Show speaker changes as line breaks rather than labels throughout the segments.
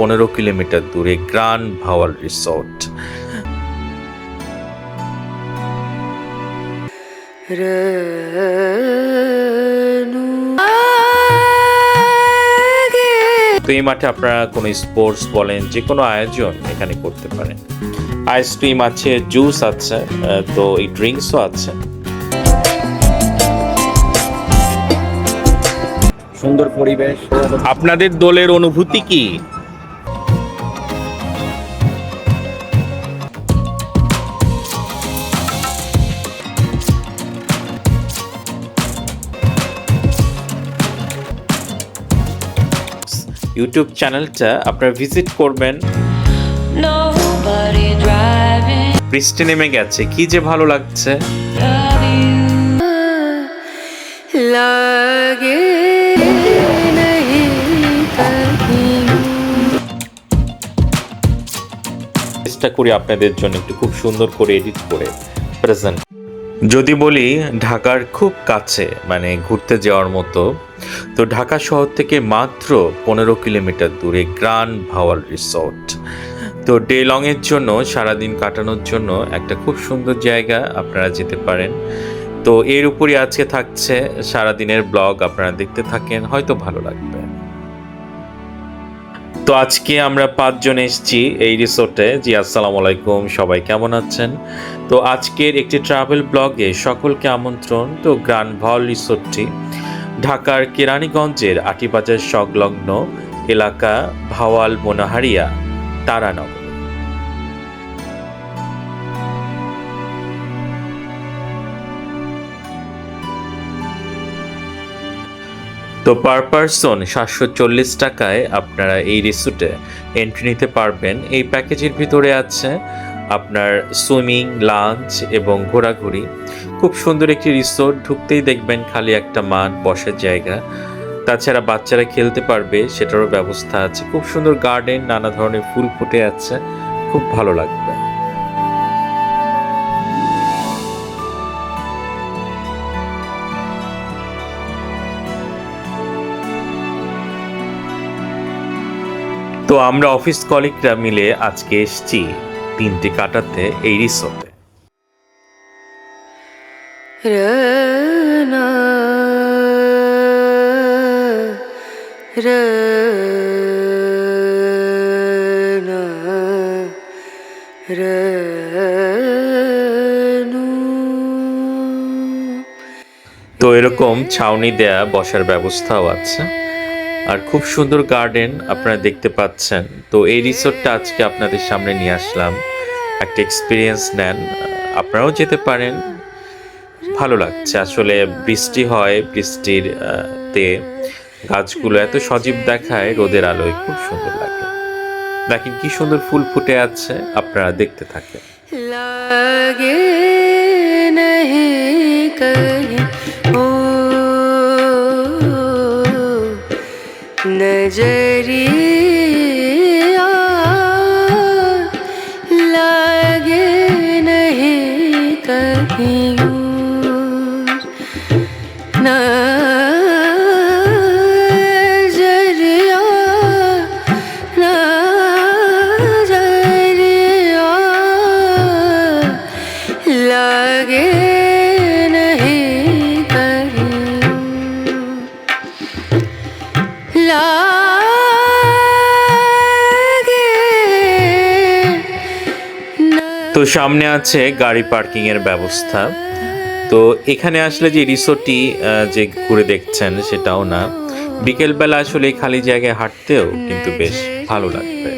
15 kilometre দূরে grand Bhawal resort. তো এই মাঠে আপনারা কোনো স্পোর্টস বলেন, যে কোনো আয়োজন এখানে করতে পারেন। আইসক্রিম আছে, জুস আছে, তো এই ড্রিঙ্কসও আছে।
সুন্দর পরিবেশ।
আপনাদের দলের অনুভূতি কি? ইউটিউব চ্যানেলটা আপনারা ভিজিট করবেন। বৃষ্টি নেমে গেছে, কি যে ভালো লাগছে। চেষ্টা করি আপনাদের জন্য একটু খুব সুন্দর করে এডিট করে প্রেজেন্ট। যদি বলি ঢাকার খুব কাছে, মানে ঘুরতে যাওয়ার মতো, তো ঢাকা শহর থেকে মাত্র 15 কিলোমিটার দূরে গ্রান্ড ভাওয়াল রিসোর্ট। তো ডে লং এর জন্য, সারাদিন কাটানোর জন্য একটা খুব সুন্দর জায়গা, আপনারা যেতে পারেন। তো এর উপরই আজকে থাকছে সারাদিনের ব্লগ, আপনারা দেখতে থাকেন, হয়তো ভালো লাগবে। তো আজকে আমরা 5 জন এসেছি এই রিসোর্টে। জি আসসালামু আলাইকুম, সবাই কেমন আছেন? তো আজকের একটি ট্রাভেল ব্লগে সকলকে আমন্ত্রণ। তো গ্রান্ড ভাওয়াল রিসোর্টটি ঢাকার কেরানীগঞ্জের আটিবাজার সংলগ্ন এলাকা ভাওয়াল মোনাহারিয়া তারানগর। তো পার পারসন 740 টাকায় আপনারা এই রিসোর্টে এন্ট্রি নিতে পারবেন। এই প্যাকেজের ভিতরে আছে আপনার সুইমিং, লাঞ্চ এবং ঘোরাঘুরি। খুব সুন্দর একটি রিসোর্ট, ঢুকতেই দেখবেন খালি একটা মাঠ, বসার জায়গা। তাছাড়া বাচ্চারা খেলতে পারবে, সেটারও ব্যবস্থা আছে। খুব সুন্দর গার্ডেন, নানা ধরনের ফুল ফুটে আছে, খুব ভালো লাগবে। তো আমরা অফিস কলিগরা মিলে আজকে এসেছি 3টি কাটাতে এই রিসোর্টে। তো এরকম ছাউনি দেয়া বসার ব্যবস্থাও আছে, আর খুব সুন্দর গার্ডেন আপনারা দেখতে পাচ্ছেন। তো এই রিসোর্টটা আজকে আপনাদের সামনে নিয়ে আসলাম, একটা এক্সপিরিয়েন্স নেন, আপনারাও যেতে পারেন। ভালো লাগছে আসলে, বৃষ্টি হয়, বৃষ্টির তে গাছগুলো এত সজীব দেখায় রোদের আলোয়, খুব সুন্দর লাগে। দেখেন কি সুন্দর ফুল ফুটে আছে, আপনারা দেখতে থাকেন। লাগে नहीं कहीं ओ नजरिया, लागे नहीं कहीं नजरिया, नजरिया, लागे তো সামনে আছে গাড়ি পার্কিং এর ব্যবস্থা। তো এখানে আসলে যে রিসোর্টটি যে ঘুরে দেখছেন সেটাও না, বিকেলবেলা আসলে খালি জায়গায় হাঁটতেও কিন্তু বেশ ভালো লাগবে।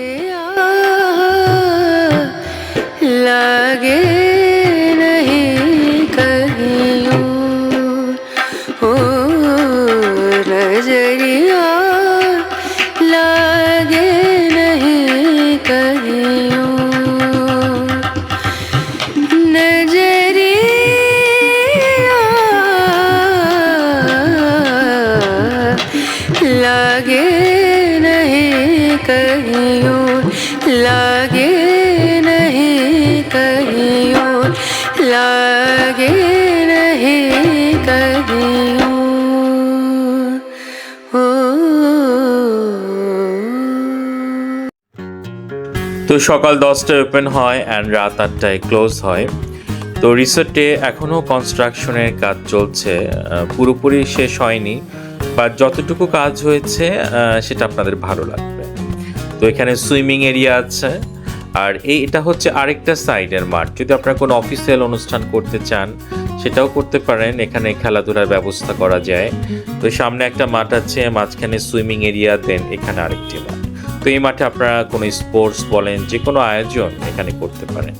লাগে नजरिया, लागे नहीं कहीं नजरिया, लागे नहीं कहीं लागे नहीं कहीं लागे नहीं कहीं। তো সকাল 10টায় ওপেন হয় অ্যান্ড রাত 8টায় ক্লোজ হয়। তো রিসোর্টে এখনও কনস্ট্রাকশনের কাজ চলছে, পুরোপুরি শেষ হয়নি, বা যতটুকু কাজ হয়েছে সেটা আপনাদের ভালো লাগবে। তো এখানে সুইমিং এরিয়া আছে, আর এটা হচ্ছে আরেকটা সাইডের মাঠ। যদি আপনারা কোনো অফিসিয়াল অনুষ্ঠান করতে চান সেটাও করতে পারেন, এখানে খেলাধুলার ব্যবস্থা করা যায়। তো সামনে একটা মাঠ আছে, মাঝখানে সুইমিং এরিয়া, দেন এখানে আরেকটি মাঠ। তো এই মাঠে আপনারা কোনো স্পোর্টস বলেন, যে কোনো আয়োজন এখানে করতে পারেন।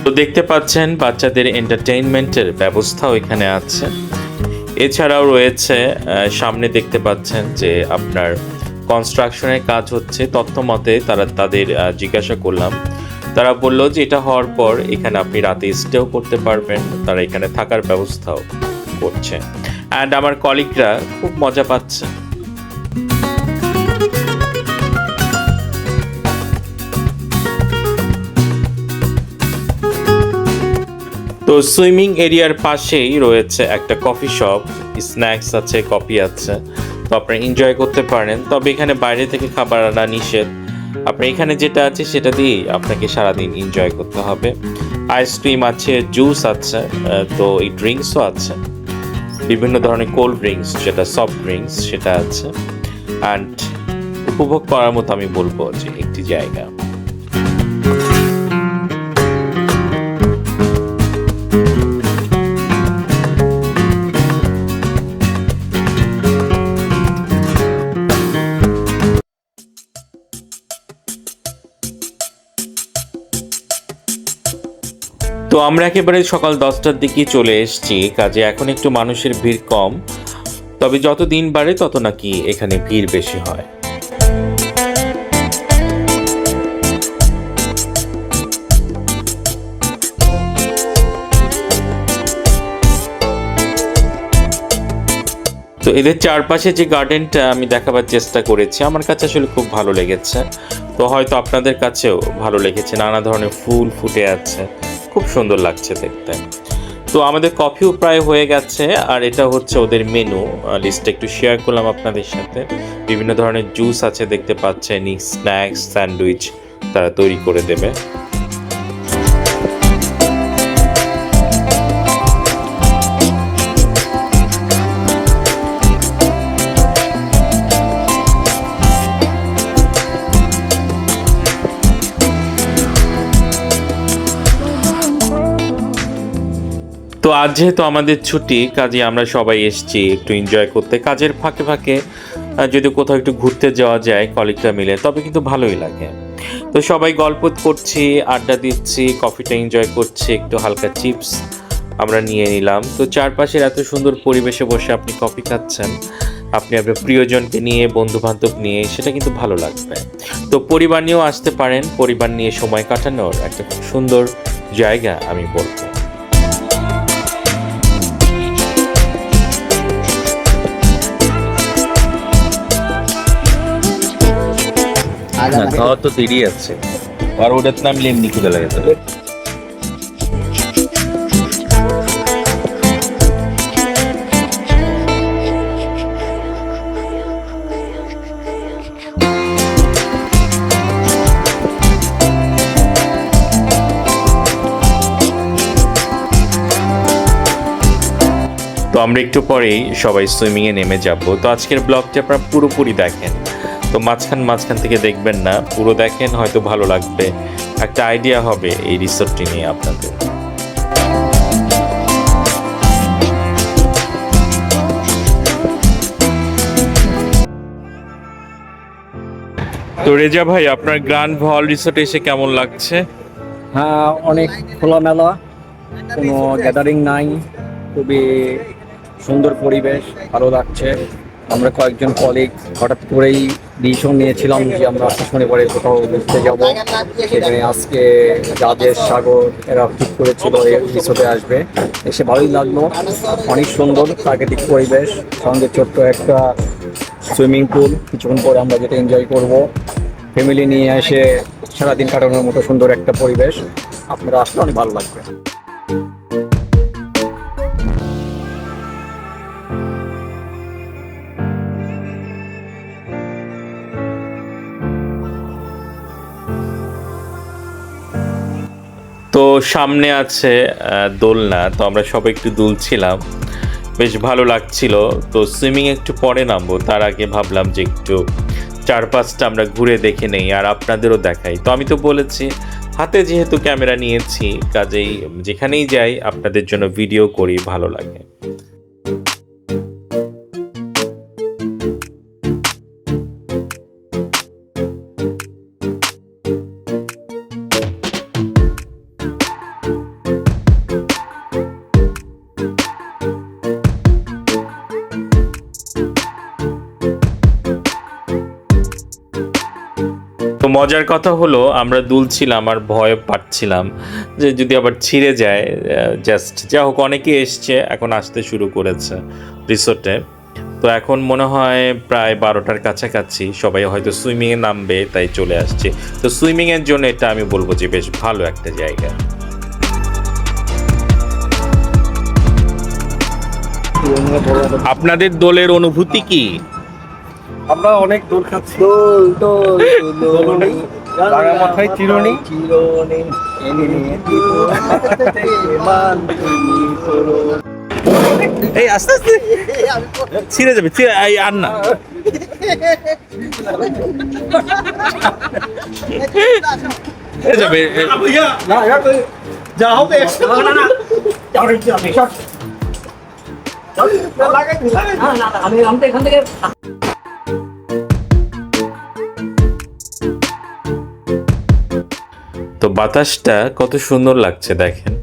তো দেখতে পাচ্ছেন বাচ্চাদের এন্টারটেইনমেন্টের ব্যবস্থাও এখানে আছে। এছাড়াও রয়েছে সামনে দেখতে পাচ্ছেন যে আপনার কনস্ট্রাকশনের কাজ হচ্ছে। তথ্য মতে তাদের জিজ্ঞাসা করলাম, তারা বললো যে এটা হওয়ার পর এখানে আপনি রাতে স্টেও করতে পারবেন, তারা এখানে থাকার ব্যবস্থাও করছে। অ্যান্ড আমার কলিগরা খুব মজা পাচ্ছে। তো সুইমিং এরিয়ার পাশেই রয়েছে একটা কফি শপ, স্ন্যাক্স আছে, কফি আছে, তো আপনারা এনজয় করতে পারেন। তবে এখানে বাইরে থেকে খাবার আনা নিষেধ। আপনার এখানে যেটা আছে সেটা দিয়েই আপনাকে সারাদিন এনজয় করতে হবে। আইসক্রিম আছে, জুস আছে, তো এই ড্রিঙ্কসও আছে, বিভিন্ন ধরনের কোল্ড ড্রিঙ্কস, যেটা সফট ড্রিঙ্কস সেটা আছে। অ্যান্ড উপভোগ করার মতো আমি বলবো যে একটি জায়গা। তো আমরা একেবারে সকাল 10টার দিকেই চলে এসেছি, কাজে এখন একটু মানুষের ভিড় কম, তবে যত দিন বাড়ে তত নাকি এখানে ভিড় বেশি হয়। তো এদের চারপাশে যে গার্ডেনটা আমি দেখাবার চেষ্টা করেছি, আমার কাছে আসলে খুব ভালো লেগেছে। তো হয়তো আপনাদের কাছেও ভালো লেগেছে, নানা ধরনের ফুল ফুটে আছে, খুব সুন্দর লাগছে দেখতে। তো আমাদের কফিও প্রায় হয়ে গেছে, আর এটা হচ্ছে ওদের মেনু লিস্টটা একটু শেয়ার করলাম আপনাদের সাথে। বিভিন্ন ধরনের জুস আছে দেখতে পাচ্ছেন, স্ন্যাক্স, স্যান্ডউইচ তারা তৈরি করে দেবে। তো আজ যেহেতু আমাদের ছুটি, কাজে আমরা সবাই এসেছি একটু এনজয় করতে। কাজের ফাঁকে ফাঁকে যদি কোথাও একটু ঘুরতে যাওয়া যায় কলিগরা মিলে, তবে কিন্তু ভালোই লাগে। তো সবাই গল্প করছি, আড্ডা দিচ্ছি, কফিটা এনজয় করছি, একটু হালকা চিপস আমরা নিয়ে নিলাম। তো চারপাশের এত সুন্দর পরিবেশে বসে আপনি কফি খাচ্ছেন, আপনি আপনার প্রিয়জনকে নিয়ে, বন্ধু বান্ধব নিয়ে, সেটা কিন্তু ভালো লাগবে। তো পরিবার নিয়েও আসতে পারেন, পরিবার নিয়ে সময় কাটানোর একটা খুব সুন্দর জায়গা আমি বলবো। না, খাওয়া তো দেরি আছে, আর ওটাতে নামলে এমনি খুঁজে লাগে। তো আমরা একটু পরেই সবাই সুইমিংয়ে নেমে যাব। তো আজকের ব্লগটি আপনারা পুরোপুরি দেখেন, তো মাঝখান থেকে দেখবেন না, পুরো দেখেন, হয়তো ভালো লাগবে, একটা আইডিয়া হবে এই রিসোর্টটি নিয়ে আপনাদের। তো রেজা ভাই, আপনার গ্র্যান্ড ভল রিসোর্টে এসে কেমন লাগছে?
হ্যাঁ, অনেক খোলামেলা, কোনো গ্যাদারিং নাই, খুবই সুন্দর পরিবেশ, ভালো লাগছে। আমরা কয়েকজন কলিগ হঠাৎ করেই ডিসিশন নিয়েছিলাম যে আমরা আজকে শনিবারে কোথাও ঘুরতে যাবো। সেখানে আজকে রাজেশ, সাগর এরা ঠিক করেছিল এই রিসোর্টে আসবে, এসে ভালোই লাগলো। অনেক সুন্দর প্রাকৃতিক পরিবেশ, সঙ্গে ছোট্ট একটা সুইমিং পুল। কিছুক্ষণ পরে আমরা যেটা এনজয় করব, ফ্যামিলি নিয়ে এসে সারাদিন কাটানোর মতো সুন্দর একটা পরিবেশ। আপনারা আসলে অনেক ভালো লাগবে।
তো সামনে আছে দোলনা, তো আমরা সবাই একটু দুলছিলাম, বেশ ভালো লাগছিল। তো সুইমিং একটু পরে নামবো, তার আগে ভাবলাম যে একটু চারপাশটা আমরা ঘুরে দেখে নেই আর আপনাদেরও দেখাই। তো আমি তো বলেছি হাতে যেহেতু ক্যামেরা নিয়েছি, কাজেই যেখানেই যাই আপনাদের জন্য ভিডিও করি, ভালো লাগে। তো মজার কথা হলো আমরা দুলছিলাম আর ভয় পাচ্ছিলাম যে যদি আবার ছিঁড়ে যায়। জাস্ট যা হোক, অনেকে এসছে, এখন আসতে শুরু করেছে রিসোর্টে। তো এখন মনে হয় প্রায় 12টার কাছাকাছি, সবাই হয়তো সুইমিংয়ে নামবে, তাই চলে আসছে। তো সুইমিংয়ের জন্য এটা আমি বলবো যে বেশ ভালো একটা জায়গা। আপনাদের দোলের অনুভূতি কি?
আমরা অনেক দোল খাচ্ছি। রাঙা মাথায় চিরুনি,
এই আস্তে আস্তে ছিঁড়ে যাবে, এই আর না। যাবে
যা হবে আমি এখান থেকে।
তো বাতাসটা কত সুন্দর লাগছে দেখেন।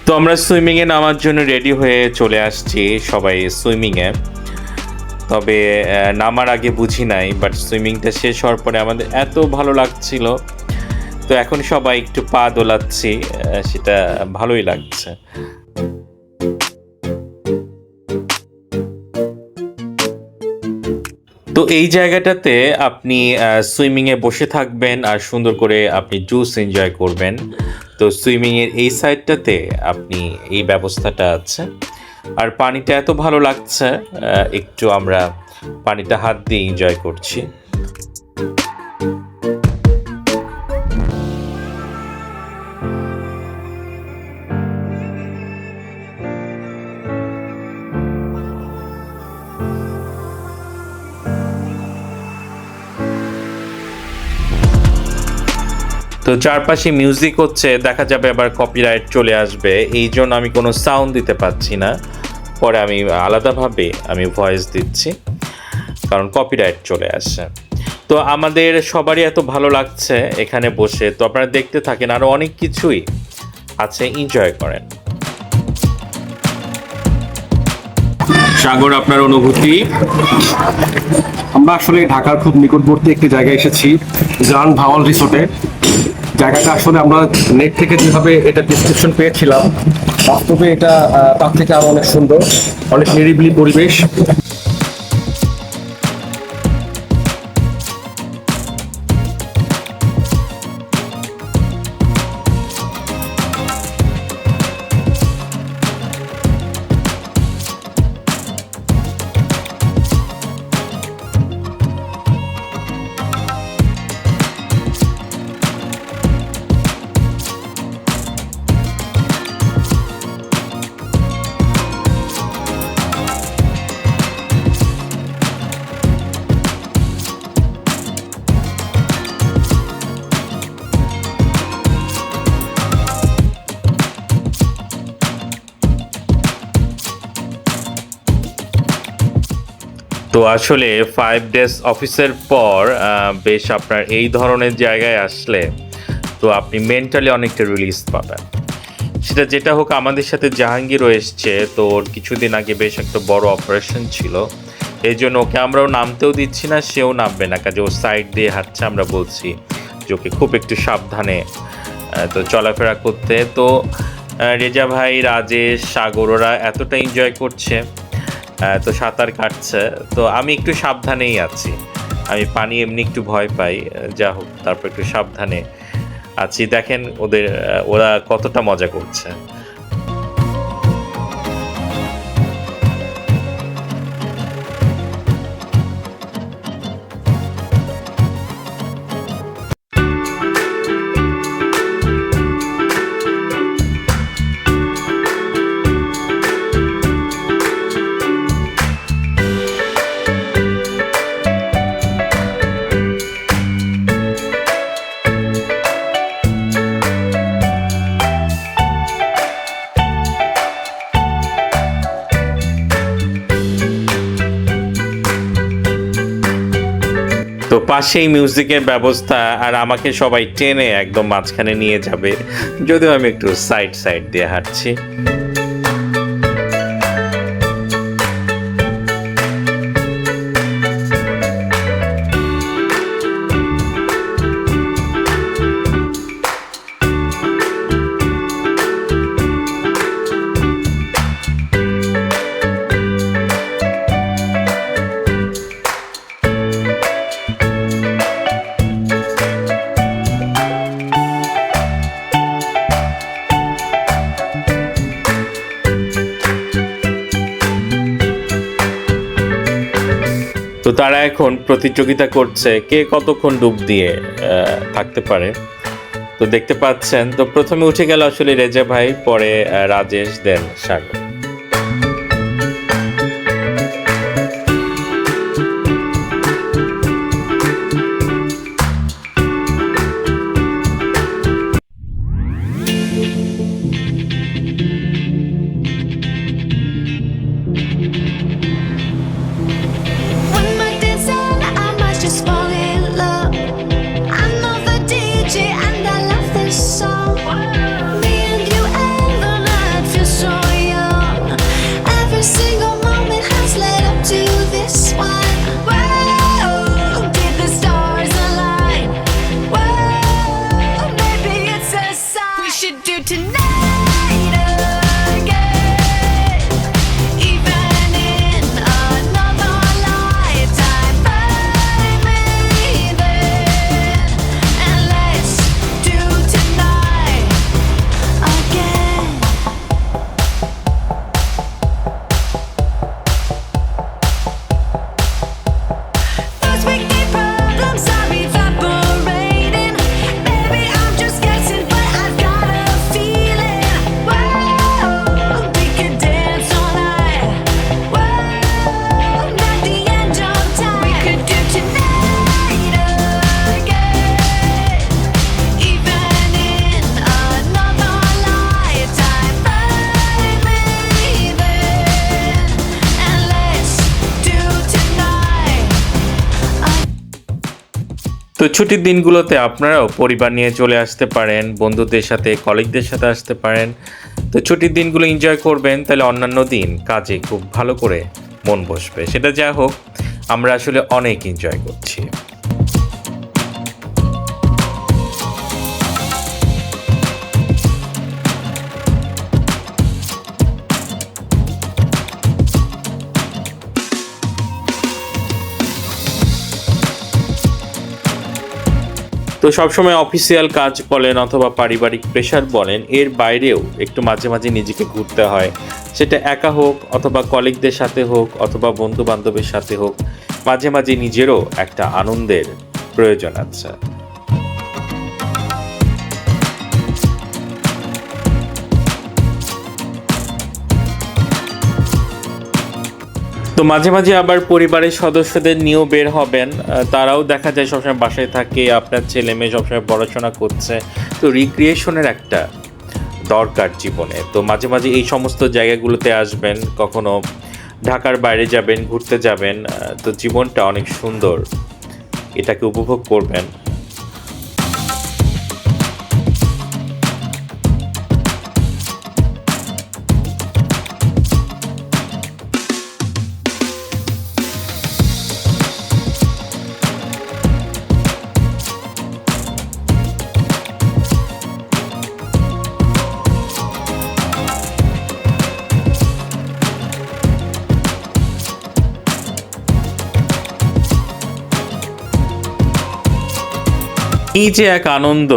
তো আমরা সুইমিংয়ে নামার জন্য রেডি হয়ে চলে আসছি সবাই সুইমিংয়ে। তবে নামার আগে বুঝি নাই, বাট সুইমিংটা শেষ হওয়ার পরে আমাদের এত ভালো লাগছিল। তো এখন সবাই একটু পা দোলাচ্ছি, সেটা ভালোই লাগছে। তো এই জায়গাটাতে আপনি সুইমিংয়ে বসে থাকবেন আর সুন্দর করে আপনি জুস এনজয় করবেন। তো সুইমিংয়ের এই সাইডটাতে আপনি এই ব্যবস্থাটা আছে। আর পানিটা এত ভালো লাগছে, একটু আমরা পানিটা হাত দিয়ে এনজয় করছি। তো চারপাশে মিউজিক হচ্ছে, দেখা যাবে আবার কপিরাইট চলে আসবে, এই জন্য আমি কোনো সাউন্ড দিতে পারছি না। পরে আমি আলাদাভাবে ভয়েস দিচ্ছি, কারণ কপিরাইট চলে আসে। তো আমাদের সবারই এত ভালো লাগছে এখানে বসে। তো আপনারা দেখতে থাকেন, আরও অনেক কিছুই আছে, এনজয় করেন। সাগর, আপনার অনুভূতি?
আমরা আসলে ঢাকার খুব নিকটবর্তী একটি জায়গায় এসেছি, গ্রান্ড ভাওয়াল রিসোর্টে। জায়গাটা আসলে আমরা নেট থেকে যেভাবে এটা ডিসক্রিপশন পেয়েছিলাম, বাস্তবে এটা তার থেকে আরো অনেক সুন্দর, অনেক নিরিবিলি পরিবেশ।
তো আসলে 5 days অফিসের পর বেশ আপনার এই ধরনের জায়গায় আসলে তো আপনি মেন্টালি অনেকটা রিলিজ পাবেন। সেটা যেটা হোক, আমাদের সাথে জাহাঙ্গীরও এসছে, তো ওর কিছুদিন আগে বেশ একটা বড় অপারেশন ছিল, এই জন্য ওকে আমরাও নামতেও দিচ্ছি না, সেও নামবে না, কাজে ও সাইড দিয়ে হাঁটছে। আমরা বলছি যে ওকে খুব একটু সাবধানে তো চলাফেরা করতে। তো রেজা ভাই, রাজেশ, সাগর ওরা এতটা এনজয় করছে, তো সাঁতার কাটছে, তো আমি একটু সাবধানেই আছি। আমি পানি এমনি একটু ভয় পাই, যা হোক তারপর একটু সাবধানে আছি। দেখেন ওরা কতটা মজা করছে। তো পাশেই মিউজিকের ব্যবস্থা, আর আমাকে সবাই টেনে একদম মাঝখানে নিয়ে যাবে, যদিও আমি একটু সাইড সাইড দিয়ে হাঁটছি। তো তারা এখন প্রতিযোগিতা করছে কে কতক্ষণ ডুব দিয়ে থাকতে পারে। তো দেখতে পাচ্ছেন, তো প্রথমে উঠে গেল আসলে রেজা ভাই, পরে রাজেশ, দেন সাগর।
One more dance and I might just fall in love. I know the DJ and I love this song. Me and you and the night feel so young. Every single moment has led up to this one. Whoa, did the stars align? Whoa, maybe it's a sign. We should do tonight again. Even in another lifetime, find me then. And let's do tonight again. Those wicked problems are evaporating. Maybe I'm just guessing, but I've got a feeling. Whoa, we could dance all night. Whoa, not the end of time. We could do tonight again. Even in another lifetime, find me then. And let's do tonight.
তো ছুটির দিনগুলোতে আপনারাও পরিবার নিয়ে চলে আসতে পারেন, বন্ধুদের সাথে, কলিগদের সাথে আসতে পারেন। তো ছুটির দিনগুলো এনজয় করবেন, তাহলে অন্যান্য দিন কাজে খুব ভালো করে মন বসবে। সেটা যা হোক, আমরা আসলে অনেক এনজয় করছি। তো সবসময় অফিসিয়াল কাজ বলেন অথবা পারিবারিক প্রেশার বলেন, এর বাইরেও একটু মাঝে মাঝে নিজেকে ঘুরতে হয়। সেটা একা হোক অথবা কলিগদের সাথে হোক অথবা বন্ধু বান্ধবের সাথে হোক, মাঝে মাঝে নিজেরও একটা আনন্দের প্রয়োজন আছে। তো মাঝে মাঝে আবার পরিবারের সদস্যদের নিয়েও বের হবেন, তারাও দেখা যায় সবসময় বাসায় থাকে, আপনার ছেলে মেয়ে সবসময় পড়াশোনা করছে, তো রিক্রিয়েশনের একটা দরকার জীবনে। তো মাঝে মাঝে এই সমস্ত জায়গাগুলোতে আসবেন, কখনো ঢাকার বাইরে যাবেন, ঘুরতে যাবেন, তো জীবনটা অনেক সুন্দর, এটাকে উপভোগ করবেন। এই যে এক আনন্দ,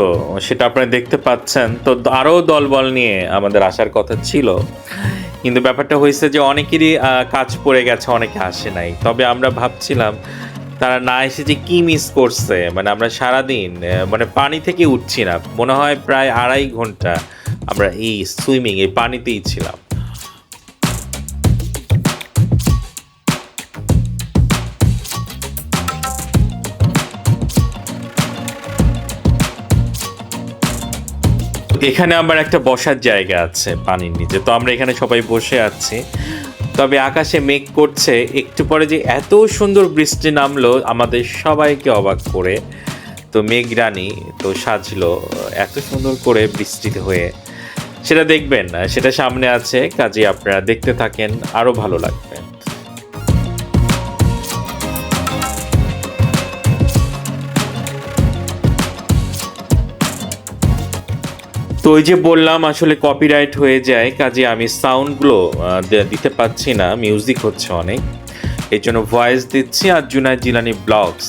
সেটা আপনারা দেখতে পাচ্ছেন। তো আরও দলবল নিয়ে আমাদের আসার কথা ছিল, কিন্তু ব্যাপারটা হয়েছে যে অনেকেরই কাজ পড়ে গেছে, অনেকে আসে নাই। তবে আমরা ভাবছিলাম তারা না এসে যে কি মিস করছে। মানে আমরা সারাদিন মানে পানি থেকে উঠছি না, মনে হয় প্রায় 2.5 ঘন্টা আমরা এই সুইমিং, এই পানিতেই ছিলাম। এখানে আবার একটা বসার জায়গা আছে পানির নিচে, তো আমরা এখানে সবাই বসে আছি। তবে আকাশে মেঘ করছে, একটু পরে যে এত সুন্দর বৃষ্টি নামলো আমাদের সবাইকে অবাক করে। তো মেঘ রানী তো সাজলো এত সুন্দর করে বৃষ্টিতে হয়ে, সেটা দেখবেন, সেটা সামনে আছে, কাজে আপনারা দেখতে থাকেন, আরো ভালো লাগবে। তো ওই যে বললাম আসলে কপিরাইট হয়ে যায়, কাজে আমি সাউন্ডগুলো দিতে পাচ্ছি না, মিউজিক হচ্ছে অনেক, এই জন্য ভয়েস দিচ্ছি। আর জুনায়েদ জিলানী ব্লগস,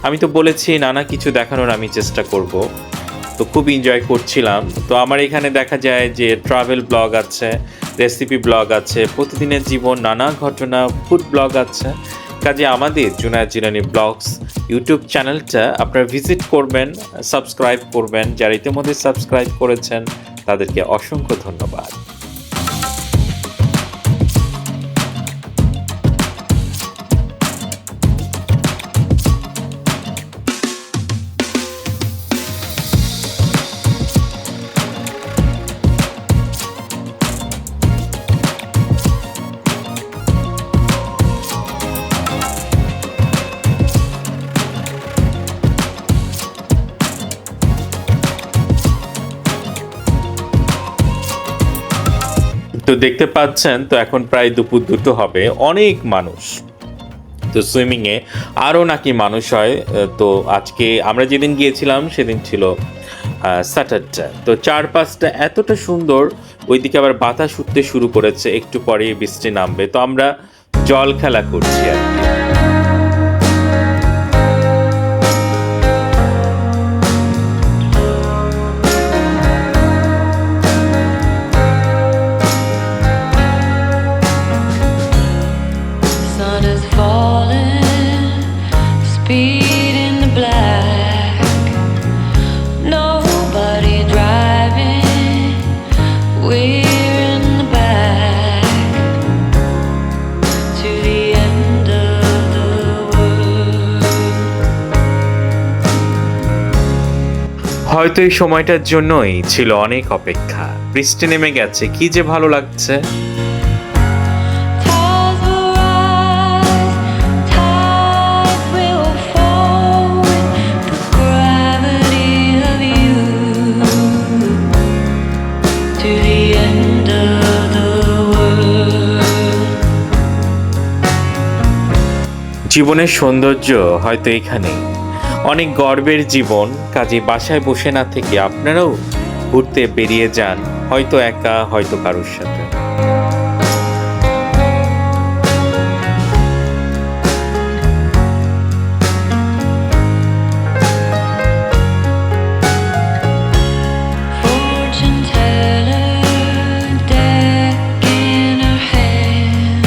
আমি তো বলেছি নানা কিছু দেখানোর আমি চেষ্টা করব। তো খুব এনজয় করছিলাম। তো আমার এখানে দেখা যায় যে ট্রাভেল ব্লগ আছে, রেসিপি ব্লগ আছে, প্রতিদিনের জীবন, নানা ঘটনা, ফুড ব্লগ আছে। কাজে আমাদের জুনায়েদ জিলানী ব্লগস ইউটিউব চ্যানেলটা আপনারা ভিজিট করবেন, সাবস্ক্রাইব করবেন। যারা ইতিমধ্যে সাবস্ক্রাইব করেছেন তাদেরকে অসংখ্য ধন্যবাদ। তো দেখতে পাচ্ছেন, তো এখন প্রায় দুপুর 2টো হবে, অনেক মানুষ। তো সুইমিংয়ে আরও নাকি মানুষ হয়। তো আজকে আমরা যেদিন গিয়েছিলাম সেদিন ছিল স্যাটারডে। তো চারপাশটা এতটা সুন্দর, ওইদিকে আবার বাতাস উঠতে শুরু করেছে, একটু পরে বৃষ্টি নামবে। তো আমরা জল খেলা করছি আর কি।
Sun is falling, speed in the black. Nobody driving, we're in the back. To the end of the world.
হয়তো এই সময়টার জন্যই ছিল অনেক অপেক্ষা। বৃষ্টি নেমে গেছে, কি যে ভালো লাগছে।
Tides will rise, tides will fall with the gravity of you. To the end of the world.
জীবনের সৌন্দর্য হয়তো এখানেই, অনেক গর্বের জীবন। কাজে বাসায় বসে না থেকে আপনারাও ঘুরতে বেরিয়ে যান, হয়তো একা, হয়তো কারোর সাথে।
Fortune teller, deck in her hand.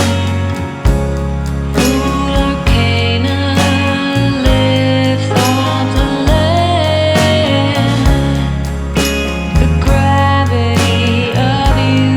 Fool arcana lives on the land. The gravity of you.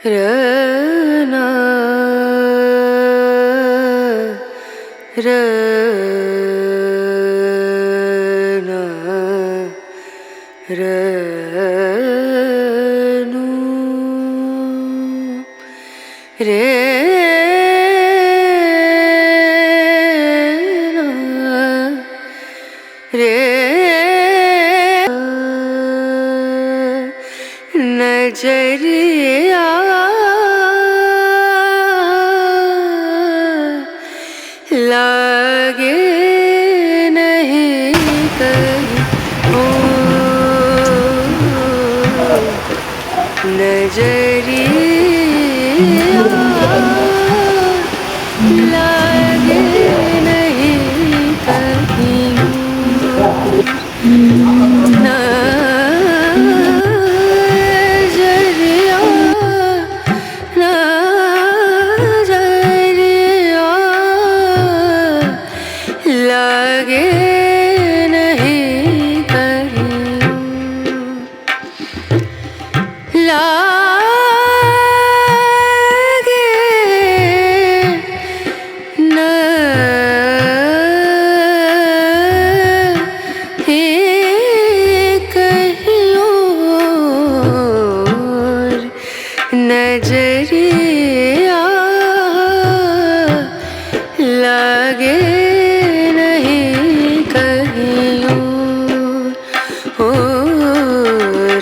Rana Rana Ranu नजरिया लागे नहीं कहीं ओ नजरिया लागे नहीं कहीं नजरिया नजरिया लागे नहीं कहीं लागे नहीं कहीं और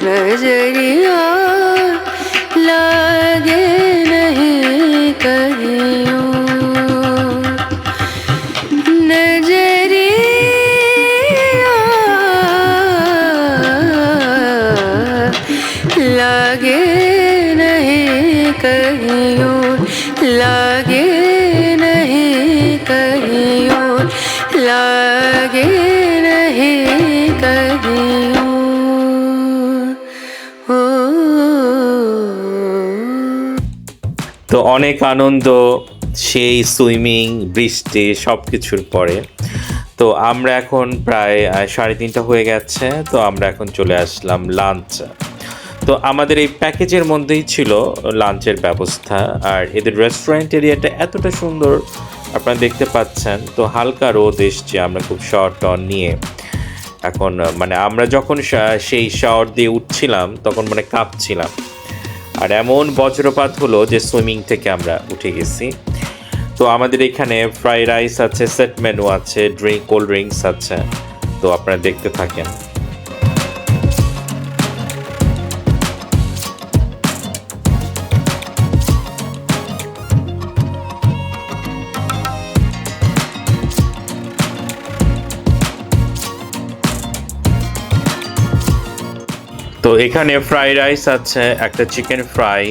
नजरिया लागे नहीं कहीं और नजरिया लागे नहीं कहीं और नजरिया लागे नहीं कहीं और लागे नहीं कहीं और लागे नहीं कहीं और
তো অনেক আনন্দ, সেই সুইমিং, বৃষ্টি সব কিছুর পরে। তো আমরা এখন প্রায় 3:30 হয়ে গেছে। তো আমরা এখন চলে আসলাম লাঞ্চ। তো আমাদের এই প্যাকেজের মধ্যেই ছিল লাঞ্চের ব্যবস্থা। আর এদের রেস্টুরেন্ট এরিয়াটা এতটা সুন্দর আপনারা দেখতে পাচ্ছেন। তো হালকা রোদ এসছে, আমরা খুব শাওয়ার টাওয়ার নিয়ে এখন মানে আমরা যখন সেই শাওয়ার দিয়ে উঠছিলাম তখন মানে কাঁপছিলাম। আর এমন বজ্রপাত হলো যে সুইমিং থেকে আমরা উঠে গেছি। তো আমাদের এখানে ফ্রাই রাইস আছে, সেট মেনু আছে, কোল্ড ড্রিঙ্কস আছে। তো আপনারা দেখতে থাকেন। তো এখানে ফ্রাই রাইস আছে, একটা চিকেন ফ্রাই,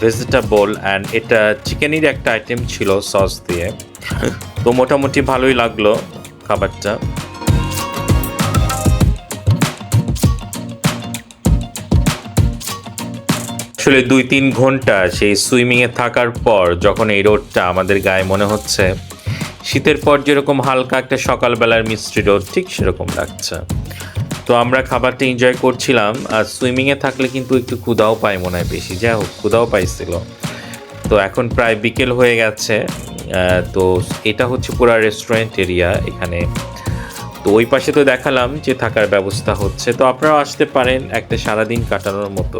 ভেজিটেবল অ্যান্ড এটা চিকেনের একটা আইটেম ছিল সস দিয়ে। তো মোটামুটি ভালোই লাগলো খাবারটা। আসলে 2-3 ঘন্টা সেই সুইমিংয়ে থাকার পর যখন এই রোদটা আমাদের গায়ে মনে হচ্ছে শীতের পর যেরকম হালকা একটা সকালবেলার মিষ্টি রোদ, ঠিক সেরকম লাগছে। তো আমরা খাবারটা এনজয় করছিলাম। আর সুইমিংয়ে থাকলে কিন্তু একটু ক্ষুধাও পাই মনে হয় বেশি, যাই হোক ক্ষুধাও পাইছিল। তো এখন প্রায় বিকেল হয়ে গেছে। তো এটা হচ্ছে পুরো রেস্টুরেন্ট এরিয়া এখানে। তো ওই পাশে তো দেখালাম যে থাকার ব্যবস্থা হচ্ছে। তো আপনারাও আসতে পারেন একটা সারাদিন কাটানোর মতো।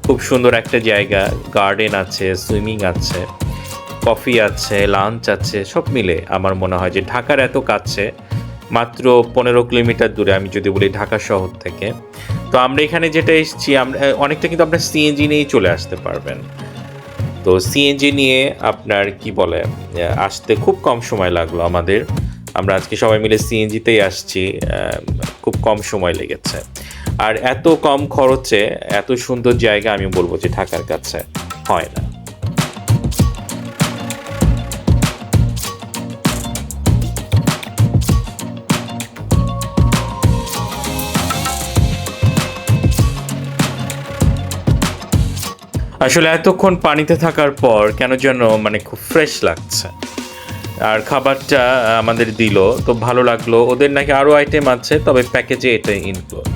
খুব সুন্দর একটা জায়গা, গার্ডেন আছে, সুইমিং আছে, কফি আছে, লাঞ্চ আছে, সব মিলে আমার মনে হয় যে ঢাকার এত কাছে, মাত্র 15 কিলোমিটার দূরে আমি যদি বলি ঢাকা শহর থেকে। তো আমরা এখানে যেটা এসেছি, আমরা অনেকটা কিন্তু আপনার সিএনজি নিয়েই চলে আসতে পারবেন। তো সিএনজি নিয়ে আপনার কি বলে আসতে খুব কম সময় লাগলো আমাদের। আমরা আজকে সবাই মিলে সিএনজিতেই আসছি, খুব কম সময় লেগেছে। আর এত কম খরচে এত সুন্দর জায়গা আমি বলবো যে ঢাকার কাছে হয় না। আসলে এতক্ষণ পানিতে থাকার পর কেন যেন মানে খুব ফ্রেশ লাগছে। আর খাবারটা আমাদের দিল, তো ভালো লাগলো। ওদের নাকি আরও আইটেম আছে, তবে প্যাকেজে এটা ইনক্লুড।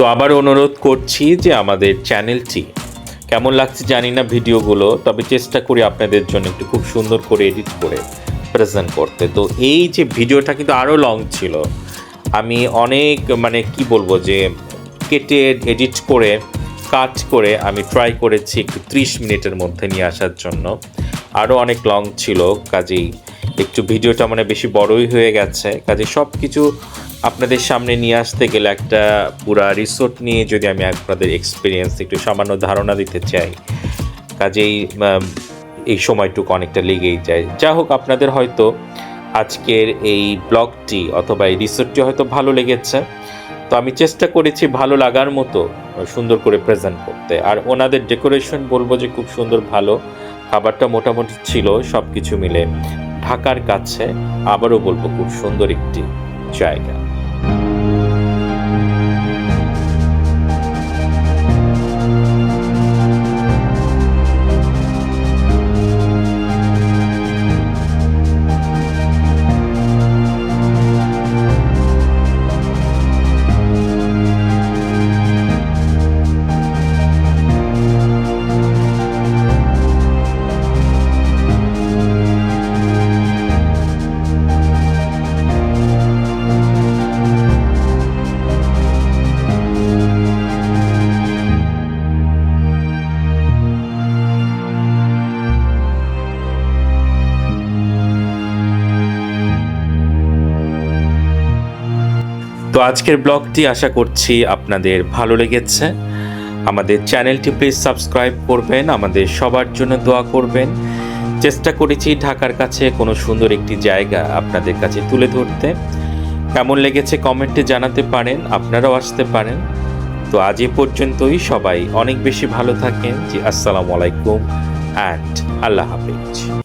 তো আবার অনুরোধ করছি যে আমাদের চ্যানেলটি কেমন লাগছে জানি না ভিডিওগুলো, তবে চেষ্টা করি আপনাদের জন্য একটু খুব সুন্দর করে এডিট করে প্রেজেন্ট করতে। তো এই যে ভিডিওটা কিন্তু আরও লং ছিল, আমি অনেক মানে কি বলবো যে কেটে এডিট করে কাট করে আমি ট্রাই করেছি একটু 30 মিনিটের মধ্যে নিয়ে আসার জন্য। আরও অনেক লং ছিল, কাজেই একটু ভিডিওটা মানে বেশি বড়ই হয়ে গেছে। কাজে সব কিছু আপনাদের সামনে নিয়ে আসতে গেলে একটা পুরা রিসোর্ট নিয়ে যদি আমি আপনাদের এক্সপিরিয়েন্স একটু সামান্য ধারণা দিতে চাই, কাজেই এই সময়টুকু অনেকটা লেগেই যায়। যা হোক, আপনাদের হয়তো আজকের এই ব্লগটি অথবা এই রিসোর্টটি হয়তো ভালো লেগেছে। তো আমি চেষ্টা করেছি ভালো লাগার মতো সুন্দর করে প্রেজেন্ট করতে। আর ওনাদের ডেকোরেশন বলবো যে খুব সুন্দর, ভালো, খাবারটা মোটামুটি ছিল, সব কিছু মিলে ঢাকার কাছে আবারও বলবো খুব সুন্দর একটি জায়গা। তো আজকের ব্লগটি আশা করছি আপনাদের ভালো লেগেছে। আমাদের চ্যানেলটি প্লিজ সাবস্ক্রাইব করবেন, আমাদের সবার জন্য দোয়া করবেন। চেষ্টা করেছি ঢাকার কাছে কোনো সুন্দর একটি জায়গা আপনাদের কাছে তুলে ধরতে। কেমন লেগেছে কমেন্টে জানাতে পারেন, আপনারাও আসতে পারেন। তো আজ এ পর্যন্তই, সবাই অনেক বেশি ভালো থাকেন। জি, আসসালামু আলাইকুম অ্যান্ড আল্লাহ হাফেজ।